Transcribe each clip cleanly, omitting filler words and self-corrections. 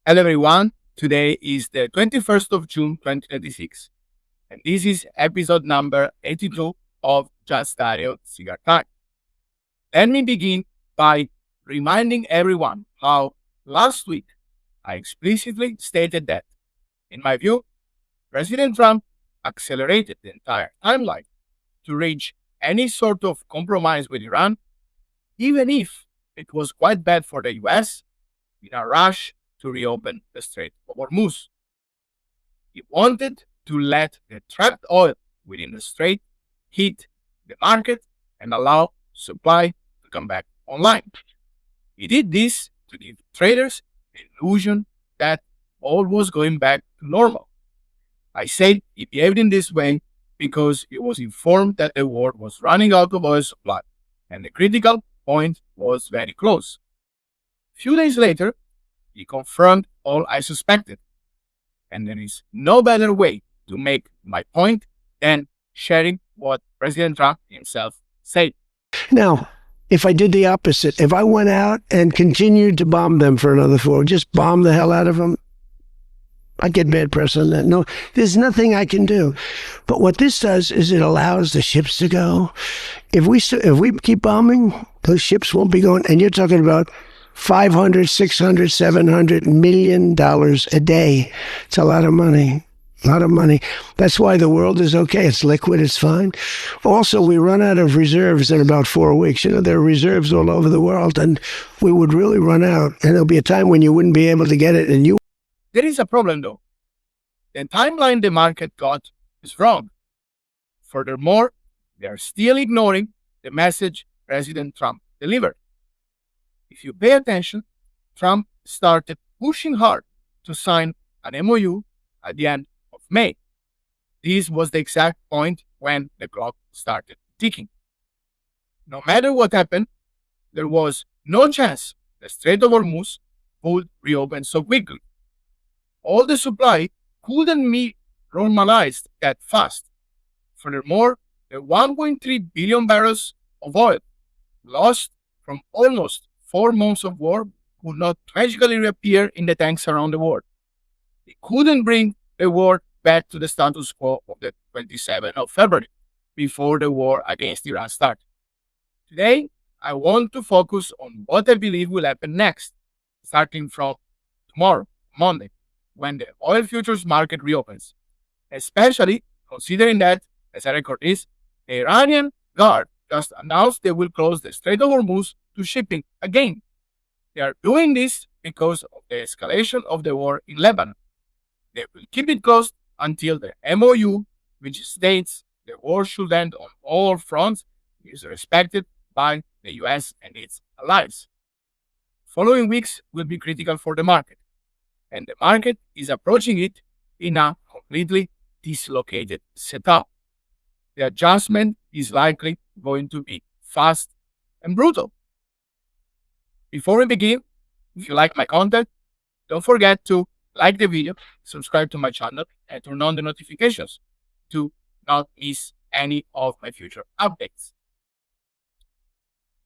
Hello everyone, today is the 21st of June 2026 and this is episode number 82 of Just Dario Cigar Time. Let me begin by reminding everyone how last week I explicitly stated that, in my view, President Trump accelerated the entire timeline to reach any sort of compromise with Iran, even if it was quite bad for the US, in a rush to reopen the Strait of Hormuz. He wanted to let the trapped oil within the strait hit the market and allow supply to come back online. He did this to give traders the illusion that all was going back to normal. I said he behaved in this way because he was informed that the world was running out of oil supply and the critical point was very close. Few days later, he confirmed all I suspected. And there is no better way to make my point than sharing what President Trump himself said. Now, if I did the opposite, if I went out and continued to bomb them for another 4, just bomb the hell out of them, I'd get bad press on that. No, there's nothing I can do. But what this does is it allows the ships to go. If we keep bombing, those ships won't be going. And you're talking about $500, $600, $700 million a day. It's a lot of money. A lot of money. That's why the world is okay. It's liquid. It's fine. Also, we run out of reserves in about 4 weeks. You know, there are reserves all over the world, and we would really run out. And there'll be a time when you wouldn't be able to get it. And There is a problem, though. The timeline the market got is wrong. Furthermore, they are still ignoring the message President Trump delivered. If you pay attention, Trump started pushing hard to sign an MOU at the end of May. This was the exact point when the clock started ticking. No matter what happened, there was no chance the Strait of Hormuz would reopen so quickly. All the supply couldn't be normalized that fast. Furthermore, the 1.3 billion barrels of oil lost from almost 4 months of war could not tragically reappear in the tanks around the world. They couldn't bring the war back to the status quo of the 27th of February, before the war against Iran started. Today, I want to focus on what I believe will happen next, starting from tomorrow, Monday, when the oil futures market reopens, especially considering that, as I record this, the Iranian Guard just announced they will close the Strait of Hormuz to shipping again. They are doing this because of the escalation of the war in Lebanon. They will keep it closed until the MOU, which states the war should end on all fronts, is respected by the US and its allies. Following weeks will be critical for the market, and the market is approaching it in a completely dislocated setup. The adjustment is likely going to be fast and brutal. Before we begin, if you like my content, don't forget to like the video, subscribe to my channel, and turn on the notifications to not miss any of my future updates.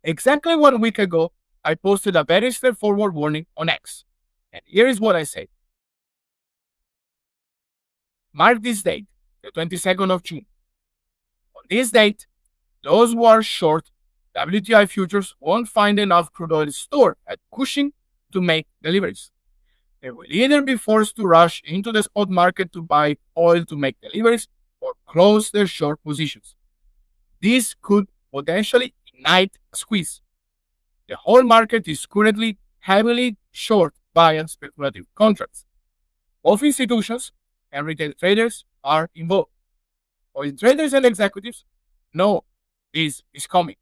Exactly 1 week ago, I posted a very straightforward warning on X, and here is what I said. Mark this date, the 22nd of June. On this date, those who are short WTI futures won't find enough crude oil stored at Cushing to make deliveries. They will either be forced to rush into the spot market to buy oil to make deliveries or close their short positions. This could potentially ignite a squeeze. The whole market is currently heavily short via speculative contracts. Both institutions and retail traders are involved. Oil traders and executives know this is coming.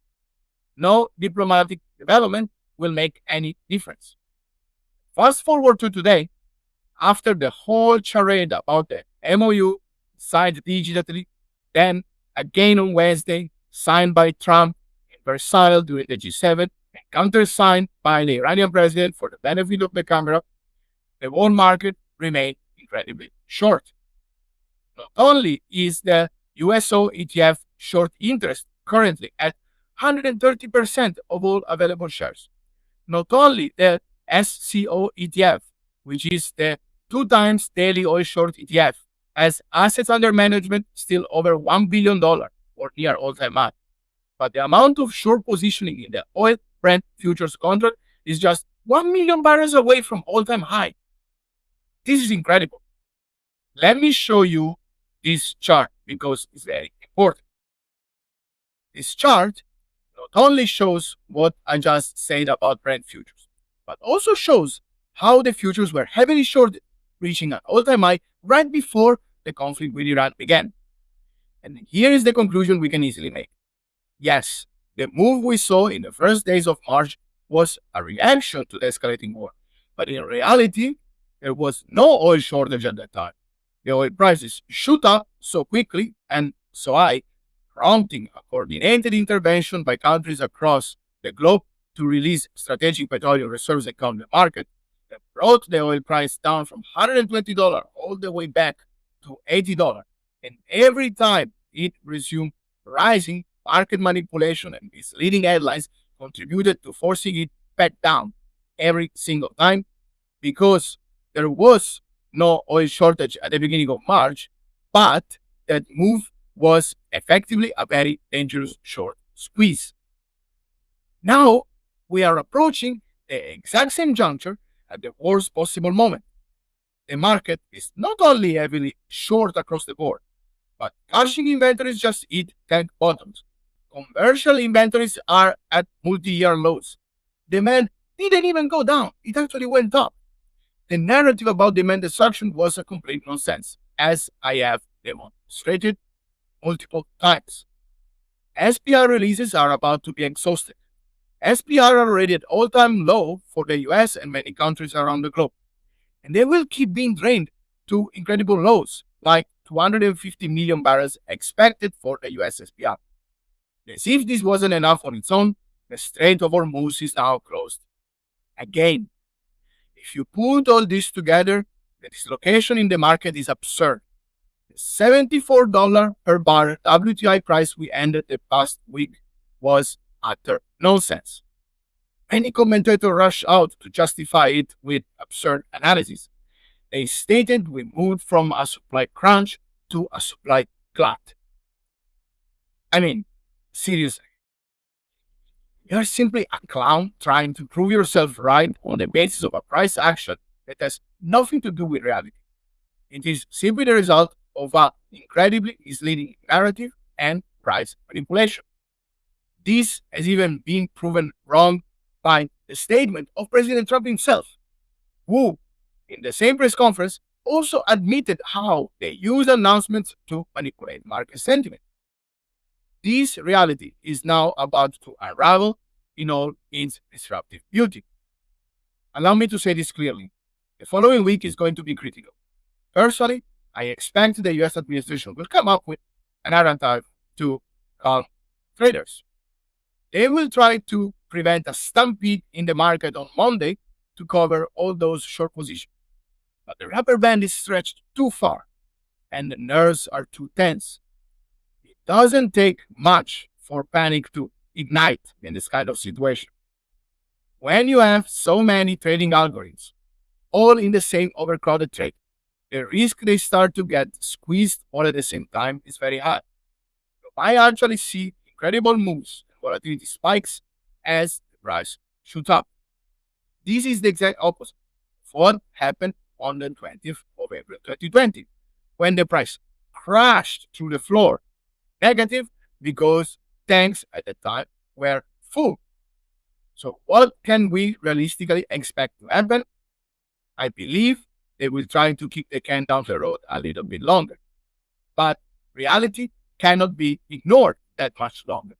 No diplomatic development will make any difference. Fast forward to today, after the whole charade about the MOU signed digitally, then again on Wednesday, signed by Trump in Versailles during the G7, and countersigned by the Iranian president for the benefit of the camera, the world market remained incredibly short. Not only is the USO ETF short interest currently at 130% of all available shares, not only the SCO ETF which is the 2 times daily oil short ETF, has assets under management still over $1 billion or near all-time high. But the amount of short positioning in the oil Brent futures contract is just 1 million barrels away from all-time high. This is incredible. Let me show you this chart because it's very important. This chart not only shows what I just said about Brent futures, but also shows how the futures were heavily shorted, reaching an all-time high right before the conflict with Iran began. And here is the conclusion we can easily make. Yes, the move we saw in the first days of March was a reaction to the escalating war, but in reality, there was no oil shortage at that time. The oil prices shoot up so quickly and so high, prompting a coordinated intervention by countries across the globe to release strategic petroleum reserves and calm the market that brought the oil price down from $120 all the way back to $80. And every time it resumed rising, market manipulation and misleading headlines contributed to forcing it back down every single time because there was no oil shortage at the beginning of March, but that move was effectively a very dangerous short squeeze. Now we are approaching the exact same juncture at the worst possible moment. The market is not only heavily short across the board, but Cushing inventories just hit tank bottoms. Commercial inventories are at multi-year lows. Demand didn't even go down, it actually went up. The narrative about demand destruction was a complete nonsense, as I have demonstrated multiple times. SPR releases are about to be exhausted. SPR are already at all-time low for the US and many countries around the globe, and they will keep being drained to incredible lows, like 250 million barrels expected for the US SPR. As if this wasn't enough on its own, the Strait of Hormuz is now closed. Again, if you put all this together, the dislocation in the market is absurd. The $74 per barrel WTI price we ended the past week was utter nonsense. Many commentators rushed out to justify it with absurd analysis. They stated we moved from a supply crunch to a supply glut. I mean, seriously. You're simply a clown trying to prove yourself right on the basis of a price action that has nothing to do with reality. It is simply the result of an incredibly misleading narrative and price manipulation. This has even been proven wrong by the statement of President Trump himself, who, in the same press conference, also admitted how they use announcements to manipulate market sentiment. This reality is now about to unravel in all its disruptive beauty. Allow me to say this clearly. The following week is going to be critical. Personally, I expect the US administration will come up with an narrative to calm traders. They will try to prevent a stampede in the market on Monday to cover all those short positions. But the rubber band is stretched too far, and the nerves are too tense. It doesn't take much for panic to ignite in this kind of situation. When you have so many trading algorithms, all in the same overcrowded trade, the risk they start to get squeezed all at the same time is very high. You might actually see incredible moves and volatility spikes as the price shoots up. This is the exact opposite of what happened on the 20th of April 2020, when the price crashed through the floor, negative because tanks at the time were full. So what can we realistically expect to happen? I believe they will try to kick the can down the road a little bit longer. But reality cannot be ignored that much longer.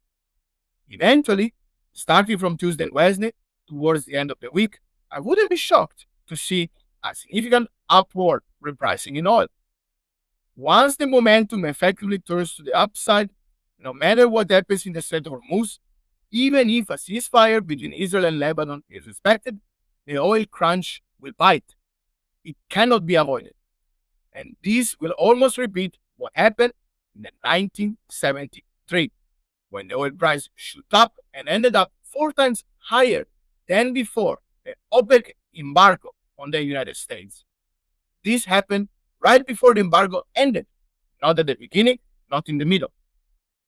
Eventually, starting from Tuesday and Wednesday, towards the end of the week, I wouldn't be shocked to see a significant upward repricing in oil. Once the momentum effectively turns to the upside, no matter what happens in the Strait of Hormuz, even if a ceasefire between Israel and Lebanon is respected, the oil crunch will bite. It cannot be avoided. And this will almost repeat what happened in 1973, when the oil price shot up and ended up 4 times higher than before the OPEC embargo on the United States. This happened right before the embargo ended, not at the beginning, not in the middle.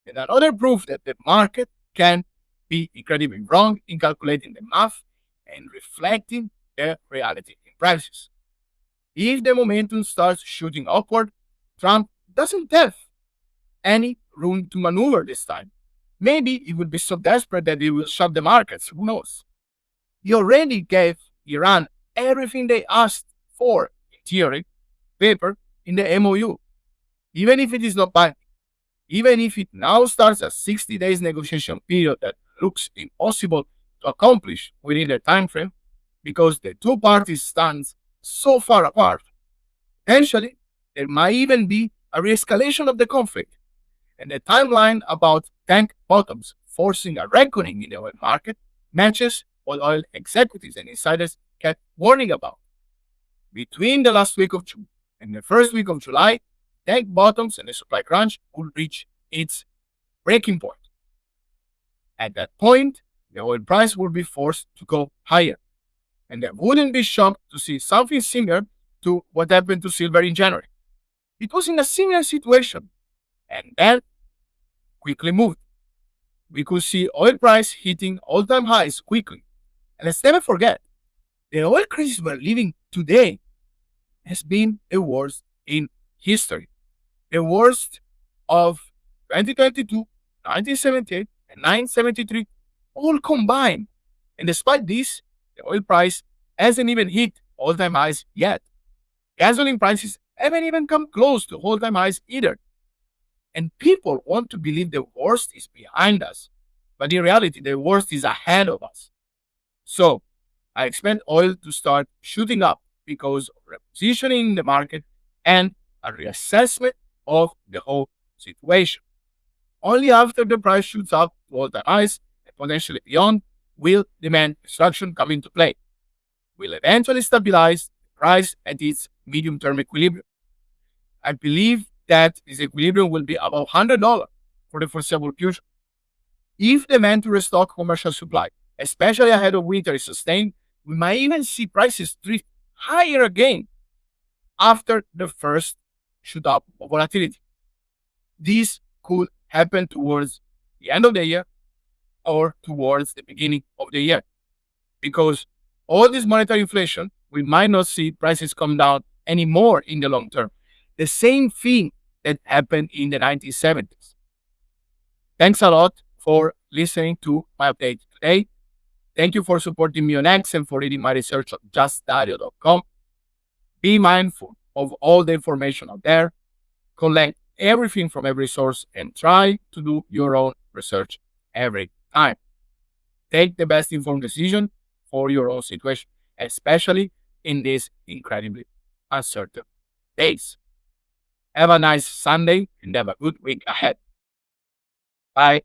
And another proof that the market can be incredibly wrong in calculating the math and reflecting the reality in prices. If the momentum starts shooting upward, Trump doesn't have any room to maneuver this time. Maybe he will be so desperate that he will shut the markets. Who knows? He already gave Iran everything they asked for, in theory, paper, in the MOU, even if it is not binding. Even if it now starts a 60 days negotiation period that looks impossible to accomplish within the time frame because the two parties stand so far apart, potentially there might even be a re-escalation of the conflict. And the timeline about tank bottoms forcing a reckoning in the oil market matches what oil executives and insiders kept warning about. Between the last week of June and the first week of July, tank bottoms and the supply crunch will reach its breaking point. At that point, the oil price will be forced to go higher. And I wouldn't be shocked to see something similar to what happened to silver in January. It was in a similar situation, and then quickly moved. We could see oil price hitting all-time highs quickly. And let's never forget, the oil crisis we're living today has been the worst in history. The worst of 2022, 1978, and 1973, all combined. And despite this, the oil price hasn't even hit all-time highs yet. Gasoline prices haven't even come close to all-time highs either. And people want to believe the worst is behind us. But in reality, the worst is ahead of us. So, I expect oil to start shooting up because of repositioning in the market and a reassessment of the whole situation. Only after the price shoots up to all-time highs and potentially beyond will demand destruction come into play. Will eventually stabilize the price at its medium-term equilibrium. I believe that this equilibrium will be above $100 for the foreseeable future. If demand to restock commercial supply, especially ahead of winter, is sustained, we might even see prices drift higher again after the first shoot up of volatility. This could happen towards the end of the year or towards the beginning of the year. Because all this monetary inflation, we might not see prices come down anymore in the long term. The same thing that happened in the 1970s. Thanks a lot for listening to my update today. Thank you for supporting me on X and for reading my research on justdario.com. Be mindful of all the information out there. Collect everything from every source and try to do your own research every time. Take the best informed decision for your own situation, especially in these incredibly uncertain days. Have a nice Sunday and have a good week ahead. Bye.